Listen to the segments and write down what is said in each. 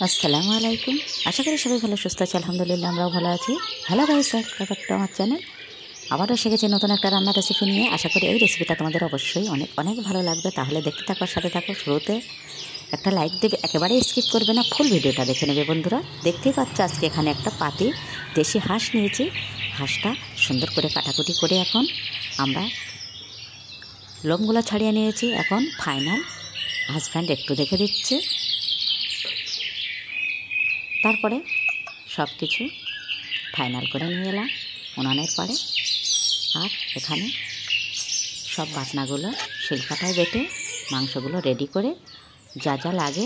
আসসালামু আলাইকুম। আশা করি সবাই ভালো সুস্থ আছে। আলহামদুলিল্লাহ আমরাও ভালো আছি। Hello guys, welcome back to আমার চ্যানেল। আবারও এসে গেছি নতুন একটা রান্নার রেসিপি নিয়ে। আশা করি এই রেসিপিটা তোমাদের অবশ্যই অনেক অনেক ভালো লাগবে। তাহলে দেখতে থাকো, সাথে থাকো। শুরুতে একটা লাইক দেবে, একেবারেই স্কিপ করবে না, ফুল ভিডিওটা দেখে নেবে বন্ধুরা। দেখতেই পাচ্ছ আজকে এখানে একটা পাতি দেশি হাঁস নিয়েছি। হাঁসটা সুন্দর করে কাটাকুটি করে এখন আমরা লোমগুলো ছাড়িয়ে নিয়েছি। এখন ফাইনাল হাজব্যান্ড একটু দেখে দিচ্ছে, তারপরে সব কিছু ফাইনাল করে নিয়ে এলাম উনানের পাড়ে। আর এখানে সব বাটনাগুলো শিলপাটায় বেটে মাংসগুলো রেডি করে যা যা লাগে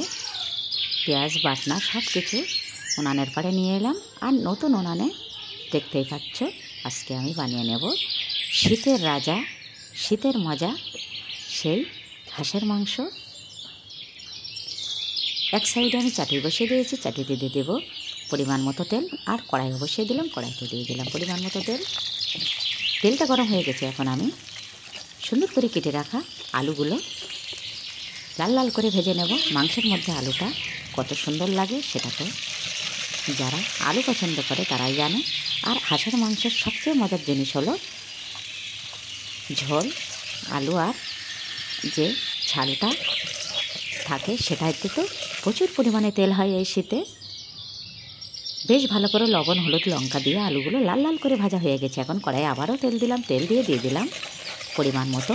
পেঁয়াজ বাটনা সব কিছু উনানের পাড়ে নিয়ে এলাম। আর নতুন উনানে দেখতেই পাচ্ছ আজকে আমি বানিয়ে নেব শীতের রাজা, শীতের মজা সেই হাঁসের মাংস। এক সাইডে আমি চাটি বসিয়ে দিয়েছি, চাটিতে দিয়ে দেবো পরিমাণ মতো তেল। আর কড়াই বসিয়ে দিলাম, কড়াইতে দিয়ে দিলাম পরিমাণ মতো তেল। তেলটা গরম হয়ে গেছে। এখন আমি সুন্দর করে কেটে রাখা আলুগুলো লাল লাল করে ভেজে নেব। মাংসের মধ্যে আলুটা কত সুন্দর লাগে সেটা তো যারা আলু পছন্দ করে তারাই জানে। আর হাঁসের মাংসের সবচেয়ে মজার জিনিস হলো ঝোল, আলু আর যে ঝালটা থাকে সেটাতে তো প্রচুর পরিমাণে তেল হয় এই শীতে। বেশ ভালো করে লবণ হলুদ লঙ্কা দিয়ে আলুগুলো লাল লাল করে ভাজা হয়ে গেছে। এখন কড়াইয়ে আবারও তেল দিলাম, তেল দিয়ে দিলাম পরিমাণ মতো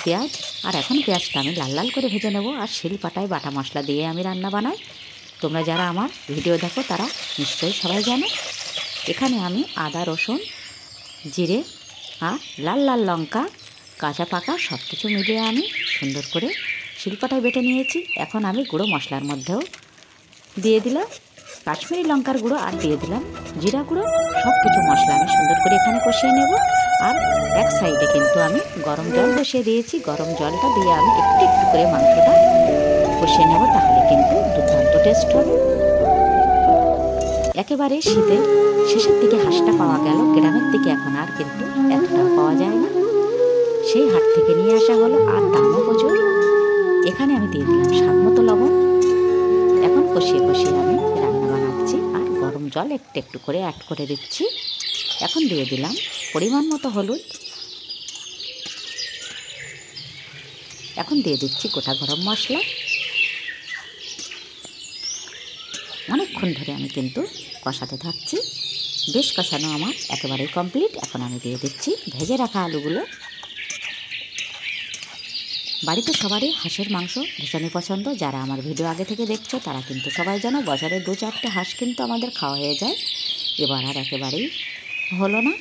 পেঁয়াজ। আর এখন পেঁয়াজটা আমি লাল লাল করে ভেজে নেব। আর শিলপাটায় বাটা মশলা দিয়ে আমি রান্না বানাই। তোমরা যারা আমার ভিডিও দেখো তারা নিশ্চয়ই সবাই জানো। এখানে আমি আদা রসুন জিরে আর লাল লাল লঙ্কা কাঁচা পাকা সব কিছু মিলিয়ে আমি সুন্দর করে শিলপাটায় বেটে নিয়েছি। এখন আমি গুঁড়ো মশলার মধ্যেও দিয়ে দিলাম কাশ্মীরি লঙ্কার গুঁড়ো আর দিয়ে দিলাম জিরা গুঁড়ো। সব কিছু মশলা আমি সুন্দর করে এখানে কষিয়ে নেব। আর এক সাইডে কিন্তু আমি গরম জল বসিয়ে দিয়েছি। গরম জলটা দিয়ে আমি একটু একটু করে মাংসটা কষিয়ে নেব, তাহলে কিন্তু দুর্দান্ত টেস্ট হবে। একেবারে শীতে শেষের দিকে হাঁসটা পাওয়া গেল। গ্রামের দিকে এখন আর কিন্তু এতটা পাওয়া যায় না, সেই হাট থেকে নিয়ে আসা হলো। আর দামও প্রচুর। এখানে আমি দিয়ে দিলাম স্বাদ মতো লবণ। এখন কষিয়ে কষিয়ে আমি রান্না বানাচ্ছি। আর গরম জল একটু একটু করে অ্যাড করে দিচ্ছি। এখন দিয়ে দিলাম পরিমাণ মতো হলুদ। এখন দিয়ে দিচ্ছি গোটা গরম মশলা। অনেকক্ষণ ধরে আমি কিন্তু কষাতে থাকছি। বেশ কষানো আমার একেবারেই কমপ্লিট। এখন আমি দিয়ে দিচ্ছি ভেজে রাখা আলুগুলো। বাড়িতে সবারই হাঁসের মাংস ভীষণই পছন্দ। যারা আমার ভিডিও আগে থেকে দেখছো তারা কিন্তু সবাই জানো বছরে 2-4টে হাঁস কিন্তু আমাদের খাওয়া হয়ে যায়। এবার আর একেবারেই হলো না।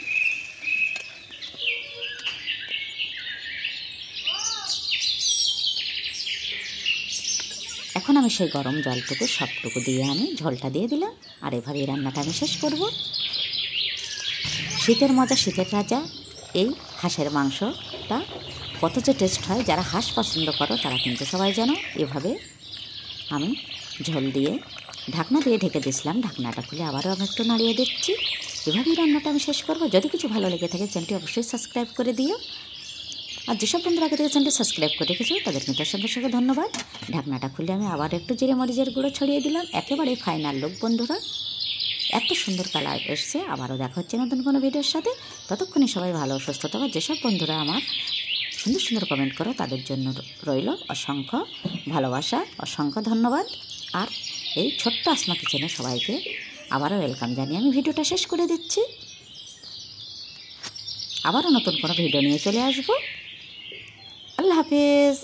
এখন আমি সেই গরম জলটুকু সবটুকু দিয়ে আমি ঝোলটা দিয়ে দিলাম। আর এভাবেই রান্নাটা আমি শেষ করব। শীতের মজা, শীতের রাজা এই হাঁসের মাংসটা কত যে টেস্ট হয়। যারা হাঁস পছন্দ করো তারা কিন্তু সবাই জানো। এভাবে আমি ঝোল দিয়ে ঢাকনা দিয়ে ঢেকে দিয়েছিলাম। ঢাকনাটা খুলে আবারও আমি একটু নাড়িয়ে দিচ্ছি। এভাবেই রান্নাটা আমি শেষ করব। যদি কিছু ভালো লেগে থাকে চ্যানেলটি অবশ্যই সাবস্ক্রাইব করে দিও। আর যেসব বন্ধুরা আগে থেকে চ্যানেলটি সাবস্ক্রাইব করে রেখেছো তাদের কিন্তু সঙ্গে সঙ্গে ধন্যবাদ। ঢাকনাটা খুলে আমি আবার একটু জিরে মরিচের গুঁড়ো ছড়িয়ে দিলাম। একেবারে ফাইনাল লুক বন্ধুরা। এত সুন্দর কালার এসছে। আবারও দেখা হচ্ছে নতুন কোনো ভিডিওর সাথে। ততক্ষণে সবাই ভালো সুস্থ থাকো। যেসব বন্ধুরা আমার সুন্দর সুন্দর কমেন্ট করো তাদের জন্য রইল অসংখ্য ভালোবাসা, অসংখ্য ধন্যবাদ। আর এই ছোট্ট আসমা কিচেনে সবাইকে আবারও ওয়েলকাম জানিয়ে আমি ভিডিওটা শেষ করে দিচ্ছি। আবারও নতুন কোনো ভিডিও নিয়ে চলে আসবো। আল্লাহ হাফেজ।